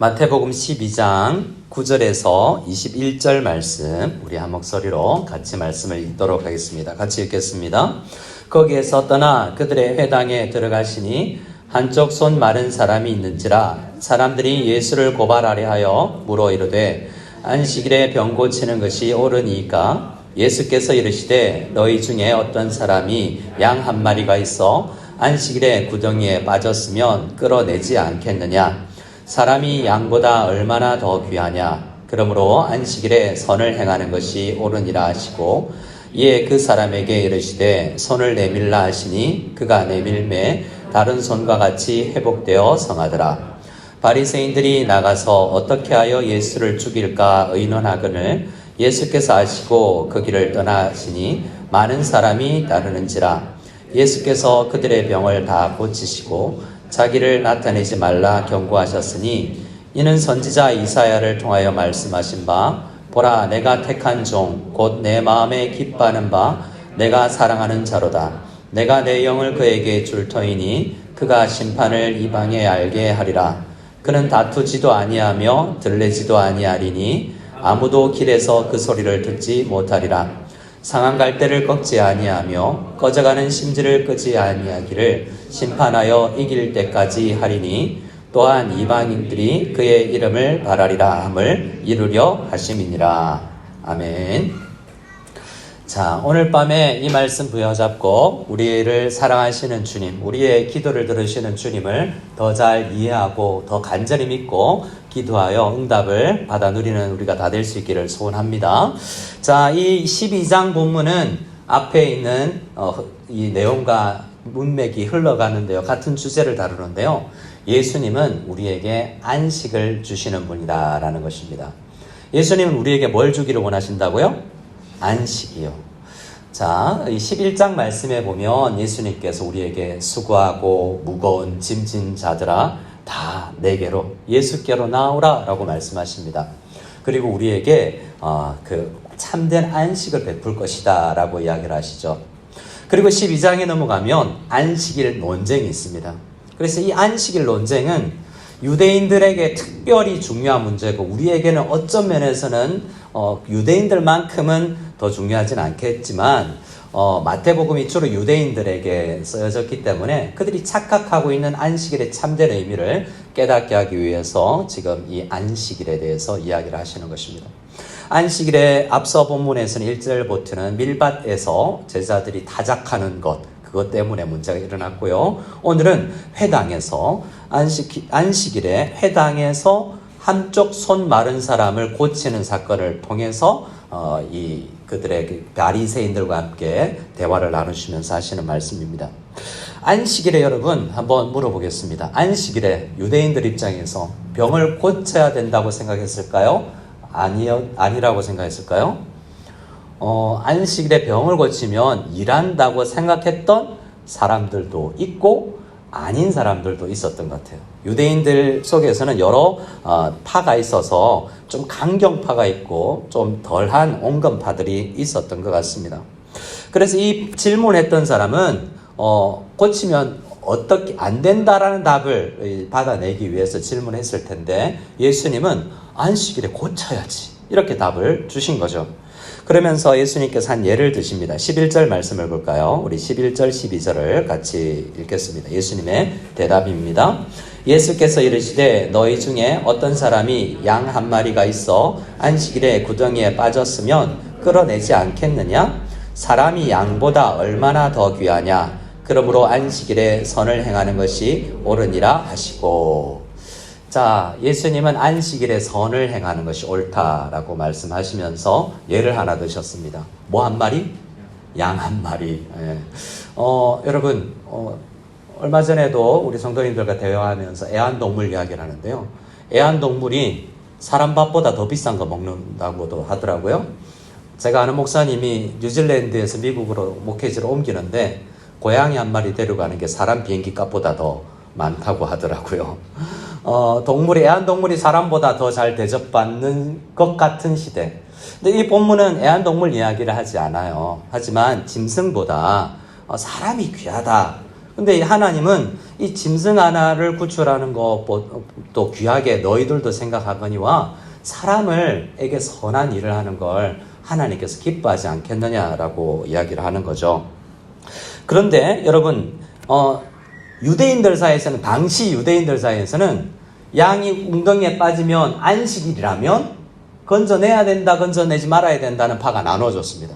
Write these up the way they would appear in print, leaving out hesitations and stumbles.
마태복음 12장 9절에서 21절 말씀 우리 한 목소리로 같이 말씀을 읽도록 하겠습니다. 같이 읽겠습니다. 거기에서 떠나 그들의 회당에 들어가시니 한쪽 손 마른 사람이 있는지라 사람들이 예수를 고발하려 하여 물어 이르되 안식일에 병 고치는 것이 옳으니까? 예수께서 이르시되 너희 중에 어떤 사람이 양 한 마리가 있어 안식일에 구덩이에 빠졌으면 끌어내지 않겠느냐? 사람이 양보다 얼마나 더 귀하냐? 그러므로 안식일에 선을 행하는 것이 옳으니라 하시고 이에 그 사람에게 이르시되 손을 내밀라 하시니 그가 내밀매 다른 손과 같이 회복되어 성하더라. 바리새인들이 나가서 어떻게 하여 예수를 죽일까 의논하거늘 예수께서 아시고 그 길을 떠나시니 많은 사람이 따르는지라. 예수께서 그들의 병을 다 고치시고 자기를 나타내지 말라 경고하셨으니 이는 선지자 이사야를 통하여 말씀하신 바 보라 내가 택한 종 곧 내 마음에 기뻐하는 바 내가 사랑하는 자로다. 내가 내 영을 그에게 줄 터이니 그가 심판을 이방에 알게 하리라. 그는 다투지도 아니하며 들레지도 아니하리니 아무도 길에서 그 소리를 듣지 못하리라. 상한 갈대를 꺾지 아니하며 꺼져가는 심지를 끄지 아니하기를 심판하여 이길 때까지 하리니 또한 이방인들이 그의 이름을 바라리라 함을 이루려 하심이니라. 아멘. 자, 오늘 밤에 이 말씀 부여잡고 우리를 사랑하시는 주님, 우리의 기도를 들으시는 주님을 더 잘 이해하고 더 간절히 믿고 기도하여 응답을 받아 누리는 우리가 다 될 수 있기를 소원합니다. 자, 이 12장 본문은 앞에 있는 이 내용과 문맥이 흘러가는데요. 같은 주제를 다루는데요. 예수님은 우리에게 안식을 주시는 분이다라는 것입니다. 예수님은 우리에게 뭘 주기를 원하신다고요? 안식이요. 자, 이 11장 말씀에 보면 예수님께서 우리에게 수고하고 무거운 짐진 자들아 다 내게로 예수께로 나오라 라고 말씀하십니다. 그리고 우리에게 그 참된 안식을 베풀 것이다 라고 이야기를 하시죠. 그리고 12장에 넘어가면 안식일 논쟁이 있습니다. 그래서 이 안식일 논쟁은 유대인들에게 특별히 중요한 문제고 우리에게는 어떤 면에서는 유대인들만큼은 더 중요하진 않겠지만 마태복음이 주로 유대인들에게 쓰여졌기 때문에 그들이 착각하고 있는 안식일의 참된 의미를 깨닫게 하기 위해서 지금 이 안식일에 대해서 이야기를 하시는 것입니다. 안식일에 앞서 본문에서는 1절부터는 밀밭에서 제자들이 타작하는 그것 때문에 문제가 일어났고요. 오늘은 회당에서 안식일에 회당에서 한쪽 손 마른 사람을 고치는 사건을 통해서 그들의 바리새인들과 함께 대화를 나누시면서 하시는 말씀입니다. 안식일에 여러분 한번 물어보겠습니다. 안식일에 유대인들 입장에서 병을 고쳐야 된다고 생각했을까요? 아니라고 생각했을까요? 안식일에 병을 고치면 일한다고 생각했던 사람들도 있고 아닌 사람들도 있었던 것 같아요. 유대인들 속에서는 여러 파가 있어서 좀 강경파가 있고 좀 덜한 온건파들이 있었던 것 같습니다. 그래서 이 질문했던 사람은 고치면 어떻게 안 된다라는 답을 받아내기 위해서 질문했을 텐데 예수님은 안식일에 고쳐야지 이렇게 답을 주신 거죠. 그러면서 예수님께서 한 예를 드십니다. 11절 말씀을 볼까요? 우리 11절 12절을 같이 읽겠습니다. 예수님의 대답입니다. 예수께서 이르시되 너희 중에 어떤 사람이 양 한 마리가 있어 안식일에 구덩이에 빠졌으면 끌어내지 않겠느냐? 사람이 양보다 얼마나 더 귀하냐? 그러므로 안식일에 선을 행하는 것이 옳으니라 하시고. 자, 예수님은 안식일에 선을 행하는 것이 옳다라고 말씀하시면서 예를 하나 드셨습니다. 뭐 한 마리? 양 한 마리. 예. 여러분, 얼마 전에도 우리 성도님들과 대화하면서 애완동물 이야기를 하는데요. 애완동물이 사람 밥보다 더 비싼 거 먹는다고도 하더라고요. 제가 아는 목사님이 뉴질랜드에서 미국으로 목회지로 옮기는데 고양이 한 마리 데려가는 게 사람 비행기 값보다 더 많다고 하더라고요. 애완동물이 사람보다 더 잘 대접받는 것 같은 시대. 근데 이 본문은 애완동물 이야기를 하지 않아요. 하지만 짐승보다 사람이 귀하다. 근데 하나님은 이 짐승 하나를 구출하는 것도 귀하게 너희들도 생각하거니와 사람에게 선한 일을 하는 걸 하나님께서 기뻐하지 않겠느냐라고 이야기를 하는 거죠. 그런데 여러분, 유대인들 사이에서는, 당시 유대인들 사이에서는 양이 웅덩이에 빠지면 안식일이라면 건져내야 된다, 건져내지 말아야 된다는 파가 나눠졌습니다.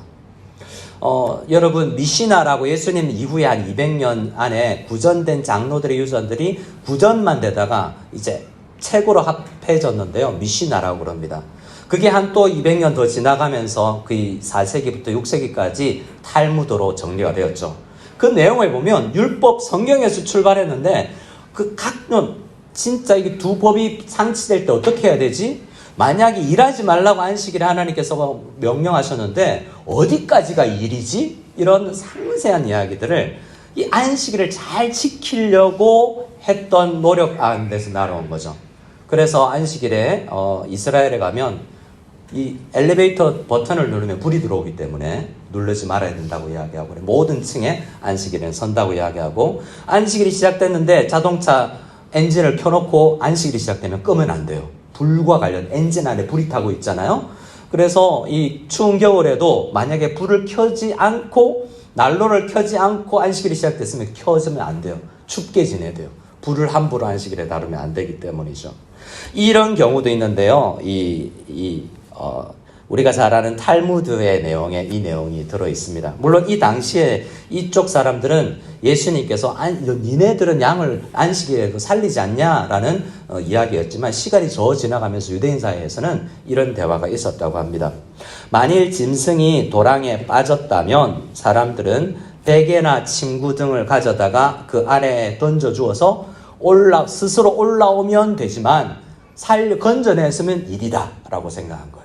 여러분, 미시나라고 예수님 이후에 한 200년 안에 구전된 장로들의 유전들이 구전만 되다가 이제 책으로 합해졌는데요. 미시나라고 그럽니다. 그게 한 또 200년 더 지나가면서 거의 4세기부터 6세기까지 탈무드로 정리가 되었죠. 그 내용을 보면 율법 성경에서 출발했는데 그 각론 진짜 이게 두 법이 상치될 때 어떻게 해야 되지? 만약에 일하지 말라고 안식일에 하나님께서 명령하셨는데 어디까지가 일이지? 이런 상세한 이야기들을 이 안식일을 잘 지키려고 했던 노력 가운데서 날아온 거죠. 그래서 안식일에 이스라엘에 가면 이 엘리베이터 버튼을 누르면 불이 들어오기 때문에 누르지 말아야 된다고 이야기하고, 모든 층에 안식일에는 선다고 이야기하고, 안식일이 시작됐는데 자동차 엔진을 켜놓고 안식일이 시작되면 끄면 안 돼요. 불과 관련 엔진 안에 불이 타고 있잖아요. 그래서 이 추운 겨울에도 만약에 불을 켜지 않고, 난로를 켜지 않고 안식일이 시작됐으면 켜지면 안 돼요. 춥게 지내야 돼요. 불을 함부로 안식일에 다루면 안 되기 때문이죠. 이런 경우도 있는데요. 우리가 잘 아는 탈무드의 내용에 이 내용이 들어 있습니다. 물론 이 당시에 이쪽 사람들은 예수님께서 니네들은 양을 안식일에도 살리지 않냐라는 이야기였지만, 시간이 저 지나가면서 유대인 사이에서는 이런 대화가 있었다고 합니다. 만일 짐승이 도랑에 빠졌다면 사람들은 베개나 침구 등을 가져다가 그 아래에 던져주어서 스스로 올라오면 되지만 건져냈으면 일이다 라고 생각한 거예요.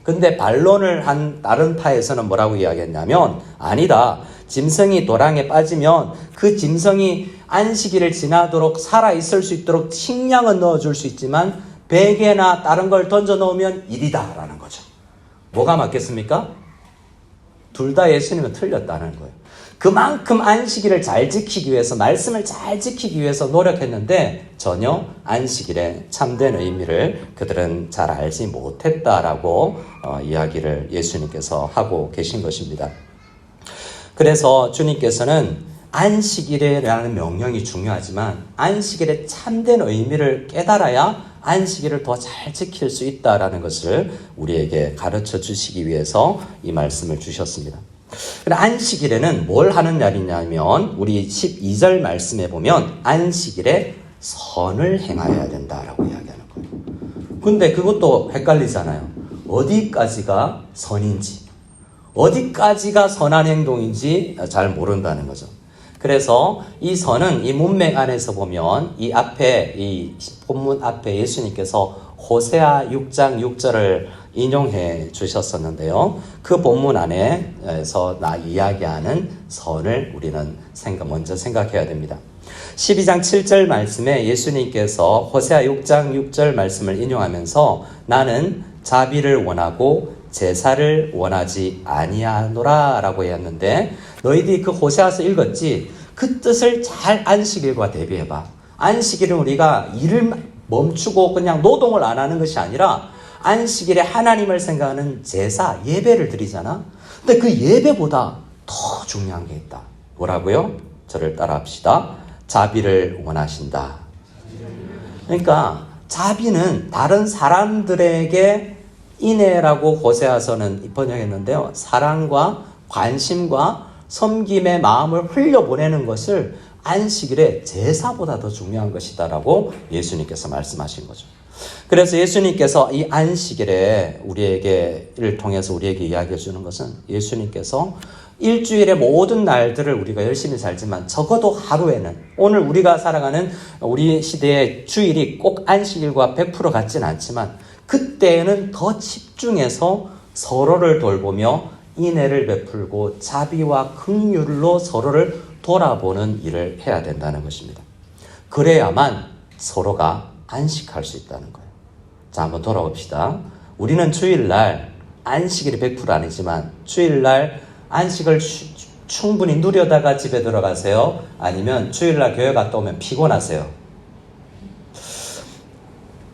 근데 반론을 한 다른 파에서는 뭐라고 이야기했냐면, 아니다, 짐승이 도랑에 빠지면 그 짐승이 안식일을 지나도록 살아있을 수 있도록 식량은 넣어줄 수 있지만 베개나 다른 걸 던져 넣으면 일이다 라는 거죠. 뭐가 맞겠습니까? 둘 다 예수님은 틀렸다는 거예요. 그만큼 안식일을 잘 지키기 위해서, 말씀을 잘 지키기 위해서 노력했는데 전혀 안식일의 참된 의미를 그들은 잘 알지 못했다라고 이야기를 예수님께서 하고 계신 것입니다. 그래서 주님께서는 안식일이라는 명령이 중요하지만 안식일의 참된 의미를 깨달아야 안식일을 더 잘 지킬 수 있다라는 것을 우리에게 가르쳐 주시기 위해서 이 말씀을 주셨습니다. 안식일에는 뭘 하는 날이냐면, 우리 12절 말씀에 보면 안식일에 선을 행하여야 된다라고 이야기하는 거예요. 근데 그것도 헷갈리잖아요. 어디까지가 선인지, 어디까지가 선한 행동인지 잘 모른다는 거죠. 그래서 이 선은 이 문맥 안에서 보면 이 앞에, 이 본문 앞에 예수님께서 호세아 6장 6절을 인용해 주셨었는데요. 그 본문 안에서 이야기하는 선을 우리는 먼저 생각해야 됩니다. 12장 7절 말씀에 예수님께서 호세아 6장 6절 말씀을 인용하면서 나는 자비를 원하고 제사를 원하지 아니하노라 라고 했는데, 너희들이 그 호세아서 읽었지? 그 뜻을 잘 안식일과 대비해봐. 안식일은 우리가 일을 멈추고 그냥 노동을 안 하는 것이 아니라 안식일에 하나님을 생각하는 제사, 예배를 드리잖아. 근데 그 예배보다 더 중요한 게 있다. 뭐라고요? 저를 따라합시다. 자비를 원하신다. 그러니까 자비는 다른 사람들에게, 인애라고 호세아서는 번역했는데요, 사랑과 관심과 섬김의 마음을 흘려보내는 것을 안식일에 제사보다 더 중요한 것이다라고 예수님께서 말씀하신 거죠. 그래서 예수님께서 이 안식일에 우리에게를 통해서 우리에게 이야기해 주는 것은, 예수님께서 일주일의 모든 날들을 우리가 열심히 살지만 적어도 하루에는, 오늘 우리가 살아가는 우리 시대의 주일이 꼭 안식일과 100% 같진 않지만 그때에는 더 집중해서 서로를 돌보며 인애를 베풀고 자비와 긍휼로 서로를 돌아보는 일을 해야 된다는 것입니다. 그래야만 서로가 안식할 수 있다는 거예요. 자, 한번 돌아봅시다. 우리는 주일날, 안식일이 100% 아니지만 주일날 안식을 충분히 누려다가 집에 들어가세요? 아니면 주일날 교회 갔다 오면 피곤하세요?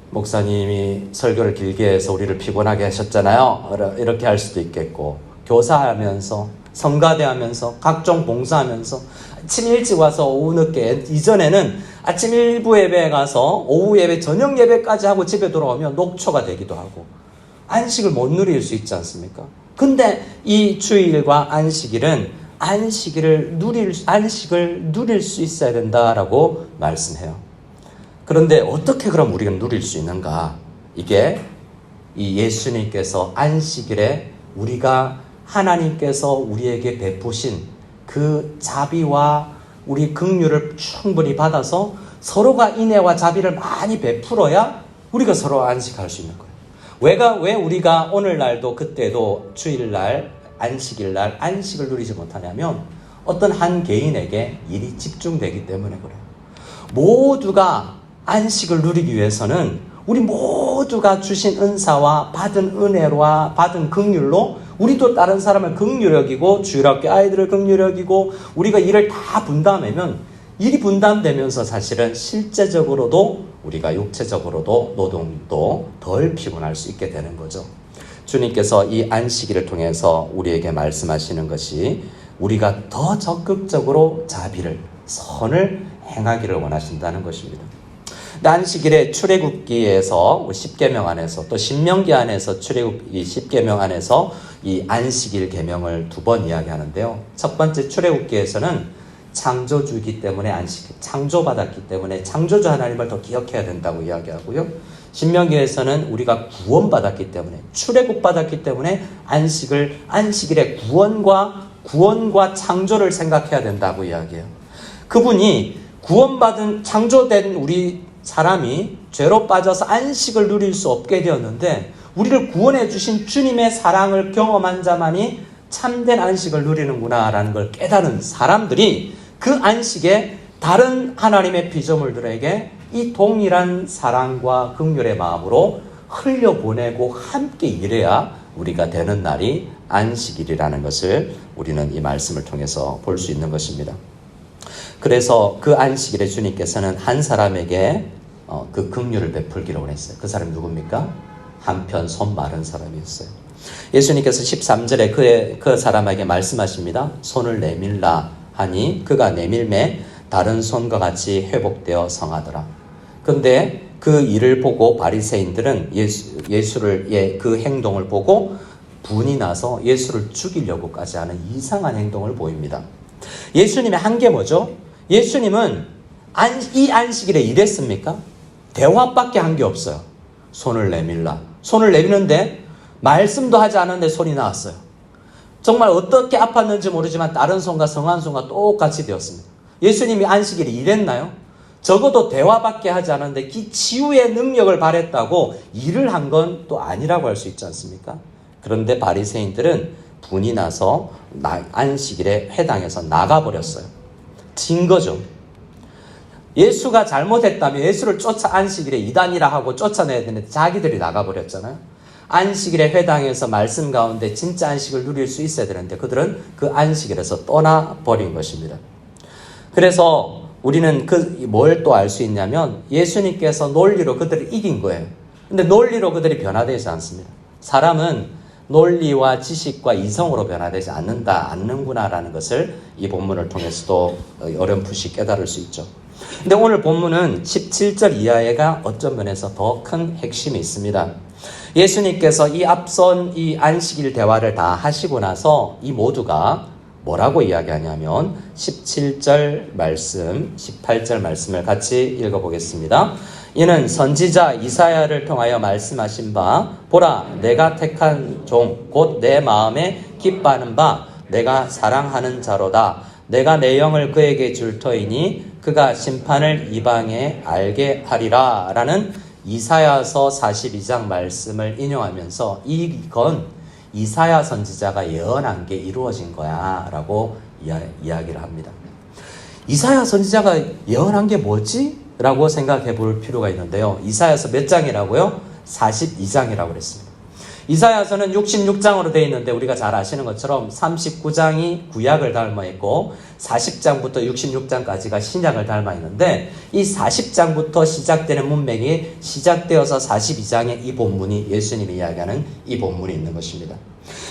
목사님이 설교를 길게 해서 우리를 피곤하게 하셨잖아요. 이렇게 할 수도 있겠고, 교사하면서, 성가대하면서, 각종 봉사하면서 아침 일찍 와서 오후 늦게, 이전에는 아침 일부 예배에 가서 오후 예배, 저녁 예배까지 하고 집에 돌아오면 녹초가 되기도 하고 안식을 못 누릴 수 있지 않습니까? 근데 이 주일과 안식일은 안식을 누릴 수 있어야 된다라고 말씀해요. 그런데 어떻게 그럼 우리가 누릴 수 있는가? 이게 이 예수님께서 안식일에 우리가 하나님께서 우리에게 베푸신 그 자비와 우리 긍휼을 충분히 받아서 서로가 인애와 자비를 많이 베풀어야 우리가 서로 안식할 수 있는 거예요. 왜 우리가 오늘날도 그때도 주일날, 안식일날 안식을 누리지 못하냐면 어떤 한 개인에게 일이 집중되기 때문에 그래요. 모두가 안식을 누리기 위해서는 우리 모두가 주신 은사와 받은 은혜와 받은 긍휼로 우리도 다른 사람을 긍휼히 여기고 주일학교 아이들을 긍휼히 여기고 우리가 일을 다 분담하면 일이 분담되면서 사실은 실제적으로도 우리가 육체적으로도 노동도 덜 피곤할 수 있게 되는 거죠. 주님께서 이 안식일을 통해서 우리에게 말씀하시는 것이 우리가 더 적극적으로 자비를, 선을 행하기를 원하신다는 것입니다. 안식일에 출애굽기에서 10계명 안에서 또 신명기 안에서 출애굽기 10계명 안에서 이 안식일 계명을 2번 이야기하는데요. 첫 번째 출애굽기에서는 창조주이기 때문에 창조받았기 때문에 창조주 하나님을 더 기억해야 된다고 이야기하고요. 신명기에서는 우리가 구원받았기 때문에 출애굽받았기 때문에 안식일의 구원과 창조를 생각해야 된다고 이야기해요. 그분이 구원받은 창조된 우리 사람이 죄로 빠져서 안식을 누릴 수 없게 되었는데 우리를 구원해 주신 주님의 사랑을 경험한 자만이 참된 안식을 누리는구나 라는 걸 깨달은 사람들이 그 안식에 다른 하나님의 피조물들에게 이 동일한 사랑과 긍휼의 마음으로 흘려보내고 함께 일해야 우리가 되는 날이 안식일이라는 것을 우리는 이 말씀을 통해서 볼 수 있는 것입니다. 그래서 그 안식일에 주님께서는 한 사람에게 그 긍휼을 베풀기를 원했어요. 그 사람이 누굽니까? 한편 손 마른 사람이었어요. 예수님께서 13절에 그 사람에게 말씀하십니다. 손을 내밀라 하니 그가 내밀매 다른 손과 같이 회복되어 성하더라. 그런데 그 일을 보고 바리새인들은 예수를 그 행동을 보고 분이 나서 예수를 죽이려고까지 하는 이상한 행동을 보입니다. 예수님의 한계 뭐죠? 예수님은 이 안식일에 이랬습니까? 대화밖에 한 게 없어요. 손을 내밀라. 손을 내미는데 말씀도 하지 않았는데 손이 나왔어요. 정말 어떻게 아팠는지 모르지만 다른 손과 성한 손과 똑같이 되었습니다. 예수님이 안식일에 일했나요? 적어도 대화밖에 하지 않았는데 그 치유의 능력을 발했다고 일을 한 건 또 아니라고 할 수 있지 않습니까? 그런데 바리새인들은 분이 나서 안식일에 회당에서 나가버렸어요. 진 거죠. 예수가 잘못했다면 예수를 안식일에 이단이라 하고 쫓아내야 되는데 자기들이 나가버렸잖아요. 안식일에 회당에서 말씀 가운데 진짜 안식을 누릴 수 있어야 되는데 그들은 그 안식일에서 떠나버린 것입니다. 그래서 우리는 뭘 또 알 수 있냐면 예수님께서 논리로 그들을 이긴 거예요. 근데 논리로 그들이 변화되지 않습니다. 사람은 논리와 지식과 이성으로 변화되지 않는구나라는 것을 이 본문을 통해서도 어렴풋이 깨달을 수 있죠. 근데 오늘 본문은 17절 이하에가 어떤 면에서 더 큰 핵심이 있습니다. 예수님께서 이 앞선 이 안식일 대화를 다 하시고 나서 이 모두가 뭐라고 이야기하냐면 17절 말씀, 18절 말씀을 같이 읽어보겠습니다. 이는 선지자 이사야를 통하여 말씀하신 바 보라 내가 택한 종 곧 내 마음에 기뻐하는 바 내가 사랑하는 자로다. 내가 내 영을 그에게 줄 터이니 그가 심판을 이방에 알게 하리라 라는 이사야서 42장 말씀을 인용하면서 이건 이사야 선지자가 예언한 게 이루어진 거야 라고 이야기를 합니다. 이사야 선지자가 예언한 게 뭐지? 라고 생각해 볼 필요가 있는데요. 이사야서 몇 장이라고요? 42장이라고 그랬습니다. 이사야서는 66장으로 되어 있는데 우리가 잘 아시는 것처럼 39장이 구약을 닮아 있고 40장부터 66장까지가 신약을 닮아 있는데 이 40장부터 시작되는 문맥이 시작되어서 42장에 이 본문이 예수님이 이야기하는 이 본문이 있는 것입니다.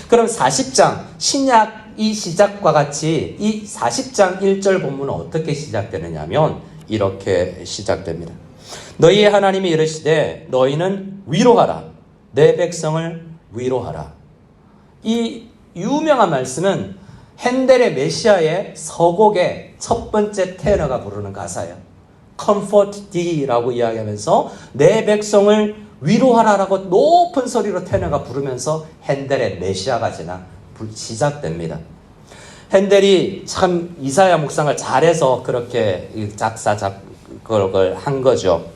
그럼 40장 신약이 시작과 같이 이 40장 1절 본문은 어떻게 시작되느냐면 이렇게 시작됩니다. 너희의 하나님이 이르시되 너희는 위로하라. 내 백성을 위로하라. 이 유명한 말씀은 핸델의 메시아의 서곡의 첫 번째 테너가 부르는 가사예요. Comfort thee라고 이야기하면서 내 백성을 위로하라라고 높은 소리로 테너가 부르면서 핸델의 메시아가 시작됩니다. 핸델이 참 이사야 묵상을 잘해서 그렇게 그걸 한 거죠.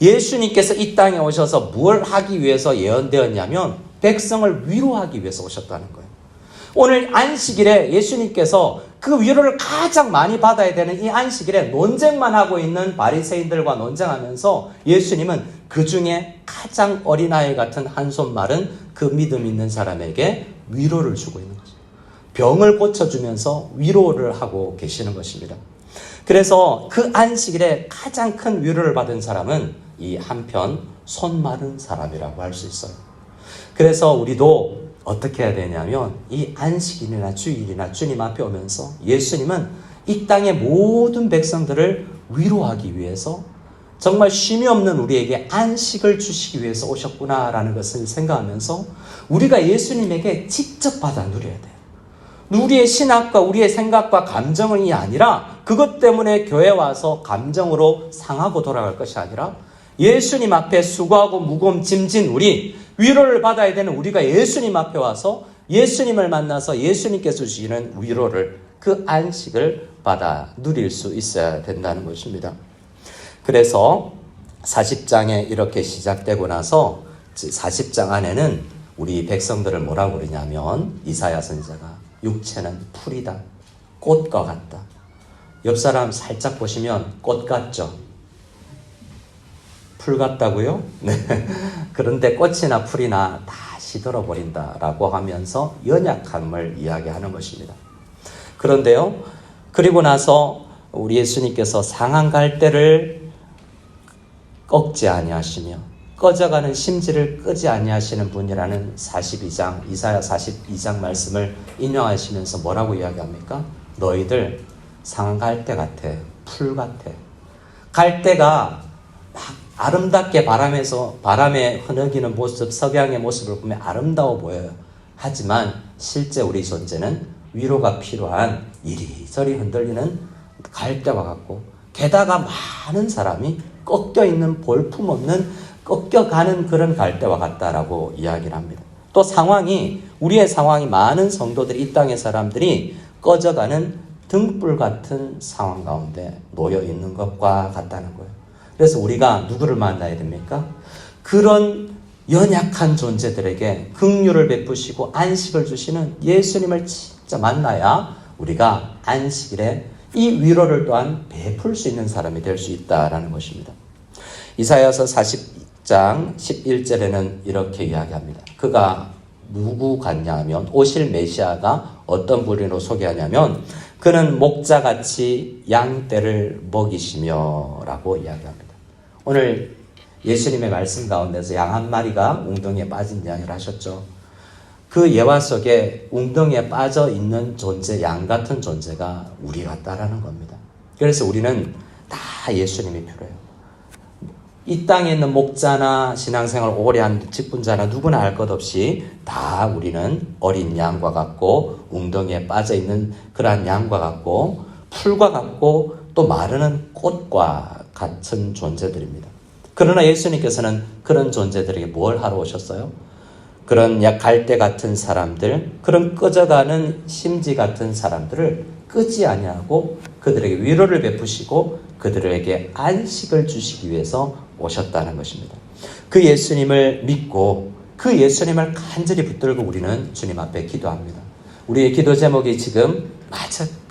예수님께서 이 땅에 오셔서 뭘 하기 위해서 예언되었냐면 백성을 위로하기 위해서 오셨다는 거예요. 오늘 안식일에 예수님께서 그 위로를 가장 많이 받아야 되는 이 안식일에 논쟁만 하고 있는 바리새인들과 논쟁하면서 예수님은 그 중에 가장 어린아이 같은 한 손 마른 그 믿음 있는 사람에게 위로를 주고 있는 거죠. 병을 고쳐주면서 위로를 하고 계시는 것입니다. 그래서 그 안식일에 가장 큰 위로를 받은 사람은 이 한편 손 마른 사람이라고 할 수 있어요. 그래서 우리도 어떻게 해야 되냐면 이 안식일이나 주일이나 주님 앞에 오면서 예수님은 이 땅의 모든 백성들을 위로하기 위해서 정말 쉼이 없는 우리에게 안식을 주시기 위해서 오셨구나라는 것을 생각하면서 우리가 예수님에게 직접 받아 누려야 돼요. 우리의 신학과 우리의 생각과 감정이 아니라 그것 때문에 교회 와서 감정으로 상하고 돌아갈 것이 아니라 예수님 앞에 수고하고 무거움 짐진 우리 위로를 받아야 되는 우리가 예수님 앞에 와서 예수님을 만나서 예수님께서 주시는 위로를 그 안식을 받아 누릴 수 있어야 된다는 것입니다. 그래서 40장에 이렇게 시작되고 나서 40장 안에는 우리 백성들을 뭐라고 그러냐면 이사야 선지자가 육체는 풀이다. 꽃과 같다. 옆 사람 살짝 보시면 꽃 같죠? 풀 같다고요? 네. 그런데 꽃이나 풀이나 다 시들어버린다라고 하면서 연약함을 이야기하는 것입니다. 그런데요, 그리고 나서 우리 예수님께서 상한 갈대를 꺾지 아니하시며 꺼져가는 심지를 끄지 아니하시는 분이라는 42장 이사야 42장 말씀을 인용하시면서 뭐라고 이야기합니까? 너희들 상한 갈대 같아, 풀 같아. 갈대가 막 아름답게 바람에 흐느끼는 모습, 석양의 모습을 보면 아름다워 보여요. 하지만 실제 우리 존재는 위로가 필요한 이리저리 흔들리는 갈대와 같고 게다가 많은 사람이 꺾여있는 볼품없는 꺾여가는 그런 갈대와 같다라고 이야기를 합니다. 또 우리의 상황이 많은 성도들이 이 땅의 사람들이 꺼져가는 등불 같은 상황 가운데 놓여 있는 것과 같다는 거예요. 그래서 우리가 누구를 만나야 됩니까? 그런 연약한 존재들에게 긍휼을 베푸시고 안식을 주시는 예수님을 진짜 만나야 우리가 안식일에 이 위로를 또한 베풀 수 있는 사람이 될 수 있다라는 것입니다. 이사야서 40장 11절에는 이렇게 이야기합니다. 그가 누구 같냐 하면 오실 메시아가 어떤 분으로 소개하냐면 그는 목자같이 양떼를 먹이시며 라고 이야기합니다. 오늘 예수님의 말씀 가운데서 양 한 마리가 웅덩이에 빠진 이야기를 하셨죠. 그 예화 속에 웅덩이에 빠져 있는 존재, 양 같은 존재가 우리 같다라는 겁니다. 그래서 우리는 다 예수님이 필요해요. 이 땅에 있는 목자나 신앙생활 오래 한 직분자나 누구나 할 것 없이 다 우리는 어린 양과 같고 웅덩이에 빠져있는 그러한 양과 같고 풀과 같고 또 마르는 꽃과 같은 존재들입니다. 그러나 예수님께서는 그런 존재들에게 뭘 하러 오셨어요? 그런 갈대 같은 사람들, 그런 꺼져가는 심지 같은 사람들을 끄지 아니하고 그들에게 위로를 베푸시고 그들에게 안식을 주시기 위해서 오셨다는 것입니다. 그 예수님을 믿고 그 예수님을 간절히 붙들고 우리는 주님 앞에 기도합니다. 우리의 기도 제목이 지금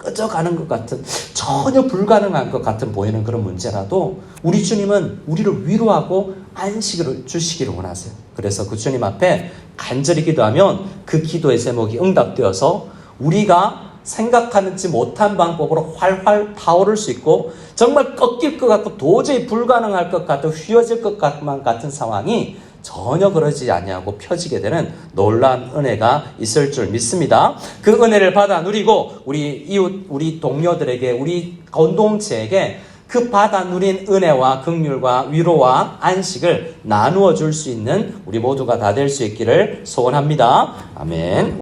꺼져가는 것 같은, 전혀 불가능한 것 같은 보이는 그런 문제라도 우리 주님은 우리를 위로하고 안식을 주시기를 원하세요. 그래서 그 주님 앞에 간절히 기도하면 그 기도의 제목이 응답되어서 우리가 생각하지 못한 방법으로 활활 타오를 수 있고, 정말 꺾일 것 같고 도저히 불가능할 것 같고 휘어질 것 같은 상황이 전혀 그러지 아니하고 펴지게 되는 놀라운 은혜가 있을 줄 믿습니다. 그 은혜를 받아 누리고 우리 이웃, 우리 동료들에게, 우리 공동체에게 그 받아 누린 은혜와 긍휼과 위로와 안식을 나누어 줄 수 있는 우리 모두가 다 될 수 있기를 소원합니다. 아멘.